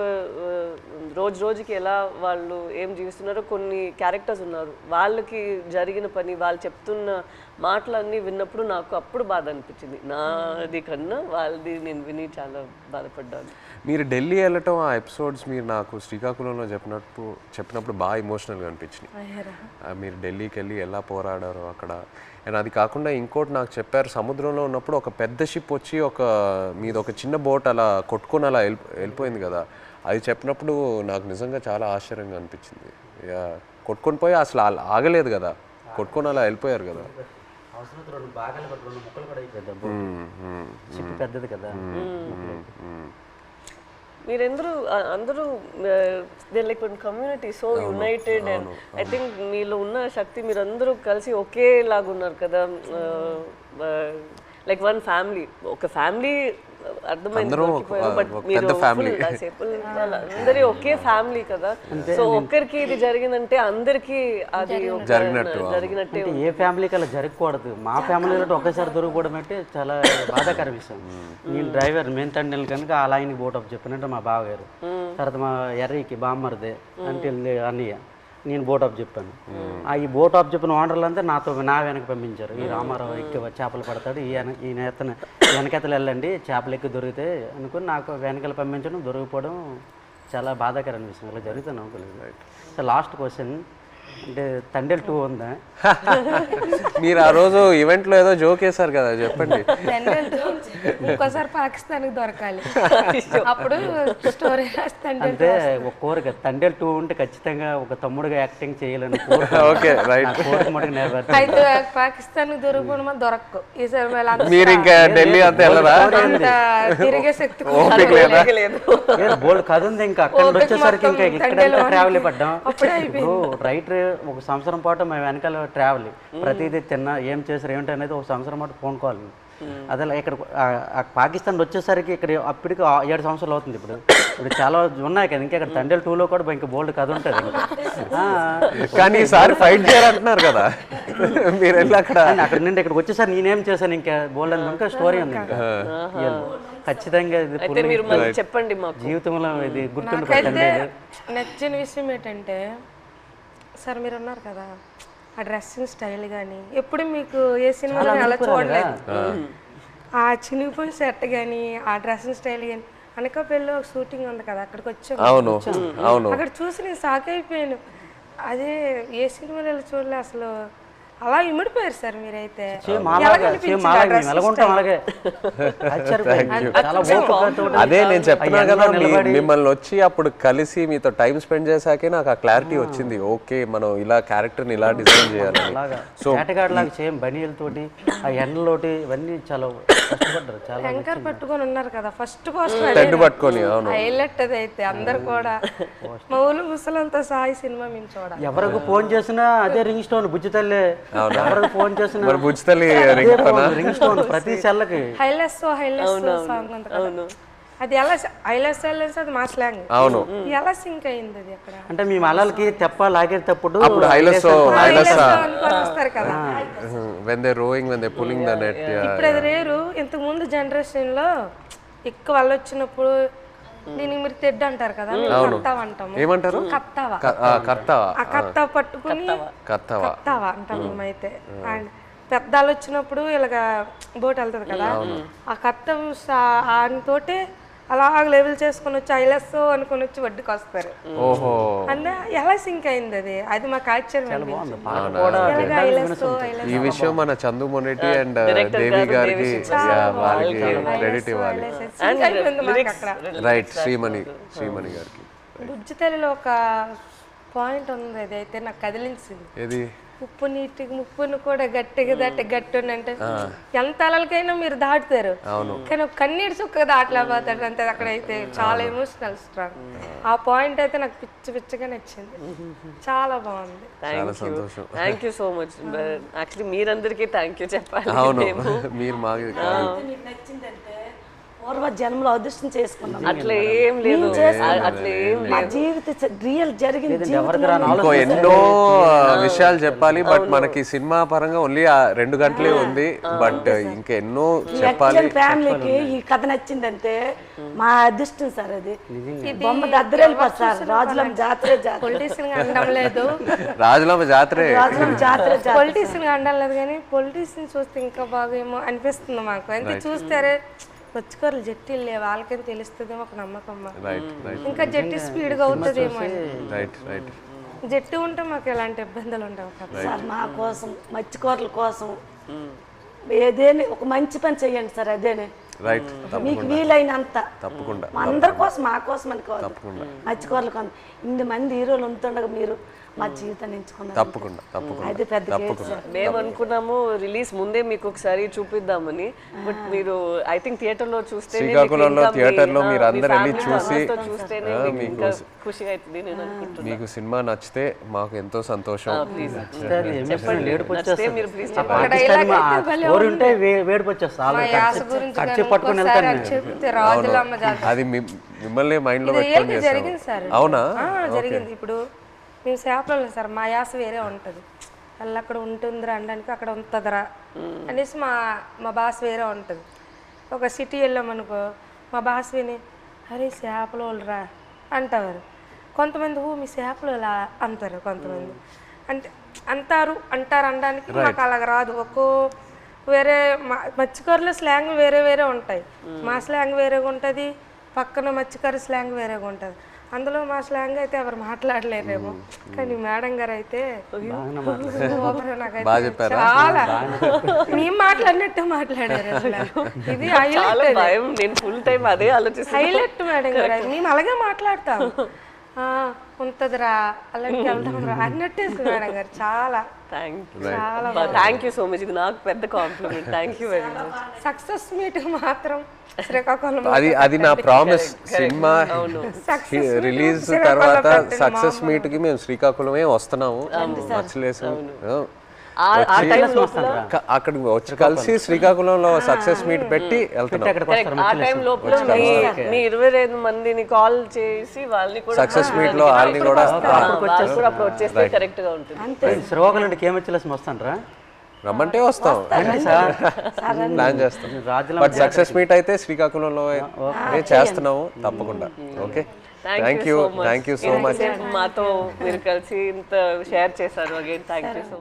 రోజుకి ఎలా వాళ్ళు ఏం జీవిస్తున్నారో కొన్ని క్యారెక్టర్స్ ఉన్నారు, వాళ్ళకి జరిగిన పని, వాళ్ళు చెప్తున్న మాటలన్నీ విన్నప్పుడు నాకు అప్పుడు బాధ అనిపించింది. నాది కన్నా వాళ్ళది నేను విని చాలా బాధపడ్డాను. మీరు ఢిల్లీ వెళ్ళటం ఆ ఎపిసోడ్స్ మీరు నాకు శ్రీకాకుళంలో చెప్పినప్పుడు బాగా ఎమోషనల్గా అనిపించినాయి. మీరు ఢిల్లీకి వెళ్ళి ఎలా పోరాడారో అక్కడ. అండ్ అది కాకుండా ఇంకోటి నాకు చెప్పారు, సముద్రంలో ఉన్నప్పుడు ఒక పెద్ద షిప్ వచ్చి మీది ఒక చిన్న బోట్ అలా కొట్టుకొని అలా వెళ్ళిపోయింది కదా, అది చెప్పినప్పుడు నాకు నిజంగా చాలా ఆశ్చర్యంగా అనిపించింది. కొట్టుకొని పోయి అసలు ఆగలేదు కదా, కొట్టుకొని అలా వెళ్ళిపోయారు కదా. పెద్దది కదా. మీరందరూ అందరూ they like one community, so United. And I think మీలో ఉన్న శక్తి మీరందరూ కలిసి ఒకేలాగా ఉన్నారు కదా, లైక్ వన్ ఫ్యామిలీ. ఒక ఫ్యామిలీ అర్థమైంది, బట్ మీరు అందరి ఒకే ఫ్యామిలీ కదా. సో ఒక్కరికి ఇది జరిగిందంటే అందరికి అది జరిగినట్టే. ఏ ఫ్యామిలీకి అలా జరగకూడదు. మా ఫ్యామిలీలో ఒకేసారి దొరికిపోవడం అంటే చాలా బాధాకర విషయం. నేను డ్రైవర్ మెయిన్ తండ్రి కనుక ఆ లైన్కి బోటప్ చెప్పినట్టు మా బావగారు, తర్వాత మా ఎర్రీకి బామ్మర్దే అంటే అన్నయ్య, నేను బోట్ ఆఫ్ చెప్పాను. ఈ బోట్ ఆఫ్ చెప్పిన ఓనర్లు అంతా నా వెనక పంపించారు. ఈ రామారావు ఎక్కి చేపలు పడతాడు, ఈ నేతను వెనకెతలు వెళ్ళండి చేపలు ఎక్కి దొరికితే అనుకుని నాకు వెనకాల పంపించడం, దొరికిపోవడం చాలా బాధాకరం అనిపిస్తుంది. ఇలా జరుగుతుంది అనుకోలేదు. సో లాస్ట్ క్వశ్చన్ అంటే తండేల్ 2 ఉందా? మీరు ఆ రోజు ఈవెంట్లో ఏదో జోక్ వేశారు కదా, చెప్పండి. ఇంకోసారి పాకిస్తాన్కి దొరకాలి, అప్పుడు స్టోరీ అంటే ఒక కోరిక తండేల్ 2 ఉంటే ఖచ్చితంగా ఒక తమ్ముడుగా యాక్టింగ్ చేయాలని ఓకే రైట్. కోరిక మటుకు నెరవేర్చాలి. అయితే పాకిస్తాన్ దొరికిపోవడం దొరకవు ఈసారి. మీరు ఇంకా ఢిల్లీ అంతా వెళ్ళరా? తిరిగే శక్తి బోల్డ్ కథ ఉంది. ఇంకా అక్కడ వచ్చేసరికి ఇంకా ఇక్కడ ట్రావెల్ పడ్డాం. రైటర్ ఒక సంవత్సరం పాటు మేము వెనకాల ట్రావెల్, ప్రతిదీ తిన్నా ఏం చేశారు ఏమిటి అనేది ఒక సంవత్సరం పాటు ఫోన్ కాల్. అదే ఇక్కడ పాకిస్తాన్ వచ్చేసరికి ఇక్కడ అప్పటికి 7 సంవత్సరాలు అవుతుంది. ఇప్పుడు చాలా ఉన్నాయి కదా, ఇంకా ఇక్కడ తండేల్ 2లో కూడా ఇంకా బోల్డ్ కథ ఉంటుంది. కానీ ఈసారి ఫైట్ చేయాలంటున్నారు కదా మీరు వెళ్ళి అక్కడ నుండి ఇక్కడికి వచ్చేసరికి నేనేం చేశాను ఇంకా బోల్డ్ అని ఇంకా స్టోరీ ఉంది. ఇంకా ఖచ్చితంగా ఇది చెప్పండి మాకు. జీవితంలో ఇది గుర్తుండిపోతుంది. నచ్చిన విషయం ఏంటంటే సార్ మీరు ఉన్నారు కదా, ఆ డ్రెస్సింగ్ స్టైల్ కానీ ఎప్పుడు మీకు ఏ సినిమాలో అలా చూడలేదు. ఆ చినిగిపోయిన సెట్ కానీ ఆ డ్రెస్సింగ్ స్టైల్ కానీ అనకాపల్లిలో ఒక షూటింగ్ ఉంది కదా, అక్కడికి వచ్చాము. అక్కడ చూసి నేను షాక్ అయిపోయాను. అదే ఏ సినిమాలో చూడలే అసలు. అలా ఇమిడిపోయారు సార్ మీరైతే. అదే నేను చెప్తున్నా కదా, మిమ్మల్ని వచ్చి అప్పుడు కలిసి మీతో టైం స్పెండ్ చేశాకే నాకు ఆ క్లారిటీ వచ్చింది. ఓకే మనం ఇలా క్యారెక్టర్ని ఇలా డిజైన్ చేయాలి. సో లాగా సేమ్ బనీలతోటి ఆ ఎండలోటి ఇవన్నీ చాలా కష్టపడ్డారు. చాలా యాంకర్ పట్టుకొని ఉన్నారు కదా ఫస్ట్ పోస్ట్ పట్టుకొని హైలైట్ అది అయితే అందరు కూడా మౌలు ముసలంతా సాయి సినిమా మేము చూడాలి. ఎవరికి ఫోన్ చేసినా అదే రింగ్ స్టోన్ బుజ్జి తల్లి. ఎవరికి ఫోన్ చేసినా రింగ్ స్టోన్ ప్రతి సెల్లకి హైలెస్ సాంగ్ ఉంది కదా, అది ఎలా హైలెస్ అది మా స్లాంగ్. అవును, ఎలా సింక్ అయింది అది అక్కడ అంటే మీ మలాలకి తెప్ప లాగేటప్పుడు వస్తారు కదా when they rowing when they pulling the net. ఇప్పుడు అది రేరు. ఇంతకు ముందు జనరేషన్ లో ఎక్కువ వాళ్ళు వచ్చినప్పుడు దీనికి మీరు తెడ్డు అంటారు కదా, కత్తావ అంటాము. ఏమంటారు? కత్తావా. ఆ కత్తావ పట్టుకుని కత్తావా అంటాం మేమైతే. అండ్ పెద్దలు వచ్చినప్పుడు ఇలాగ బోట్ వెళ్తుంది కదా, ఆ కత్తం తోటే అలా లెవెల్ చేసుకుని వచ్చి ఐలెస్ అనుకుని వచ్చి వడ్డీకి వస్తారు. అంటే ఎలా సింక్ అయింది అది, అది మాకు ఆశ్చర్యం. ఈ విషయం మన చందు మొనెటి అండ్ దేవి గారికి వాళ్ళకి క్రెడిట్ ఇవ్వాలి. రైట్, శ్రీమణి గారికి. బుజ్జి తల్లిలో ఒక పాయింట్ ఉంది, అది అయితే నాకు కదిలించింది. ఏది? ఉప్పు నీటికి ముప్పును కూడా గట్టిగా గట్టి అంటే ఎంత అలలకైనా మీరు దాటుతారు, కానీ ఒక కన్నీటి చుక్క దాటలేకపోతాడు అంతే. అక్కడైతే చాలా ఎమోషనల్ స్ట్రాంగ్. ఆ పాయింట్ అయితే నాకు పిచ్చిగా నచ్చింది, చాలా బాగుంది. Thank you so much. Actually మీరందరికీ థ్యాంక్ యూ చెప్పాలి. మీరు మాకు పూర్వ జన్మలో అదృష్టం చేసుకున్నాం. అట్లా ఏం లేదు, అట్లా ఏం లేదు. జీవిత రియల్ జరిగింది. ఇంకో ఎన్నో విషయాలు చెప్పాలి, బట్ మనకి సినిమా పరంగా ఓన్లీ 2 గంటలే ఉంది. బట్ ఇంకా ఎన్నో చెప్పాలి. ఫ్యామిలీకి ఈ కథ నచ్చిందంటే మా అదృష్టం సార్. అది బొమ్మ దద్దరెళ్ళిపోతుంది సార్. రాజులమ్మ జాతరే పొలిటీషియన్ అనడం లేదు, రాజులమ్మ జాతరే పొలిటీషియన్ అనడం లేదు, కానీ పొలిటీషియన్ చూస్తే ఇంకా బాగా ఏమో అనిపిస్తుంది మాకు. అంటే చూస్తారే వచ్చుకోరు జట్టీలు లేవు, వాళ్ళకేం తెలుస్తుందేమో ఒక నమ్మకం. ఇంకా జట్టి స్పీడ్గా అవుతుందేమో. జట్టు ఉంటే మాకు ఎలాంటి ఇబ్బందులు ఉండవు సార్. మా కోసం మత్స్యకారుల కోసం ఏదేని ఒక మంచి పని చెయ్యండి సార్. అదేనే మీకు వీలైనంత తప్పకుండా అందరి కోసం, మా కోసం అని కాదు, మత్స్యకారుల కోసం. 8 మంది హీరోలు ఉంటుండగా మీరు మా జీవితాన్ని ఎంచుకున్నారు. తప్పకుండా అది పెద్ద. మేము అనుకున్నాము రిలీజ్ ముందే మీకు ఒకసారి చూపిద్దామని, బట్ మీరు ఐ థింక్ థియేటర్ లో చూస్తే శ్రీకాకుళంలో థియేటర్ లో మీరు అందరూ వెళ్ళి చూసి ఖుషిగా అవుతుంది. నేను అనుకుంటున్నాను మీకు సినిమా నచ్చితే మాకు ఎంతో సంతోషం. అది మిమ్మల్ని మైండ్ లో పెట్టుకొని చేస్తాం. అవునా? జరిగింది. ఇప్పుడు మేము చేపలు సార్, మా యాస వేరే ఉంటుంది. వాళ్ళు అక్కడ ఉంటుందిరా అనడానికి అక్కడ ఉంటుందిరా అనేసి మా భాష వేరే ఉంటుంది. ఒక సిటీ వెళ్ళామనుకో మా భాష విని అరే చేపలు వాళ్ళరా అంటారు. కొంతమంది మీ చేపలు ఇలా అంటారు, కొంతమంది అంటే అంటారు అనడానికి మాకు అలాగ రాదు. వేరే మత్స్యకారుల స్లాంగ్ వేరే వేరే ఉంటాయి. మా స్లాంగ్ వేరేగా ఉంటుంది, పక్కన మత్స్యకారు స్లాంగ్ వేరేగా ఉంటుంది. అందులో మా స్లాంగ్ అయితే ఎవరు మాట్లాడలేరేమో, కానీ మేడం గారు అయితే సూపర్. నాకైతే చాలా మేము మాట్లాడినట్టు మాట్లాడారు అసలు. ఇది భయం, నేను ఫుల్ టైం అదే ఆలోచిస్తాను. హైలైట్ మేడం గారు, మేము అలాగే మాట్లాడతాం. ఉంటుందిరా అలాంటి వెళ్దాం రా అన్నట్టే మేడం గారు. చాలా థ్యాంక్ యూ సో మచ్. ఇది నాకు పెద్ద compliment. Thank you very much. Success meet మాత్రం శ్రీకాకుళం అది నా ప్రామిస్. సినిమా రిలీజ్ తర్వాత సక్సెస్ మీట్ కి మేము శ్రీకాకుళమే వస్తున్నాము. మచ్చలేసాం అక్కడికి వచ్చి కలిసి శ్రీకాకుళంలో సక్సెస్ మీట్ పెట్టి వెళ్తున్నాం. ఆ టైం లోపల మీ 25 మందిని కాల్ చేసి వాళ్ళని కూడా సక్సెస్ మీట్ లో వాళ్ళని కూడా అప్పుడు వచ్చేస్తే కరెక్ట్ గా ఉంటుంది. శ్రీకాకుళం నుండి కేమచ్చలేసి వస్తానరా, రమ్మంటే వస్తాం, ప్లాన్ చేస్తాం. బట్ సక్సెస్ మీట్ అయితే శ్రీకాకుళంలో చేస్తున్నాము తప్పకుండా. Okay, thank you so much. మాతో మీరు కలిసి ఇంత షేర్ చేశారు. Again thank you so much.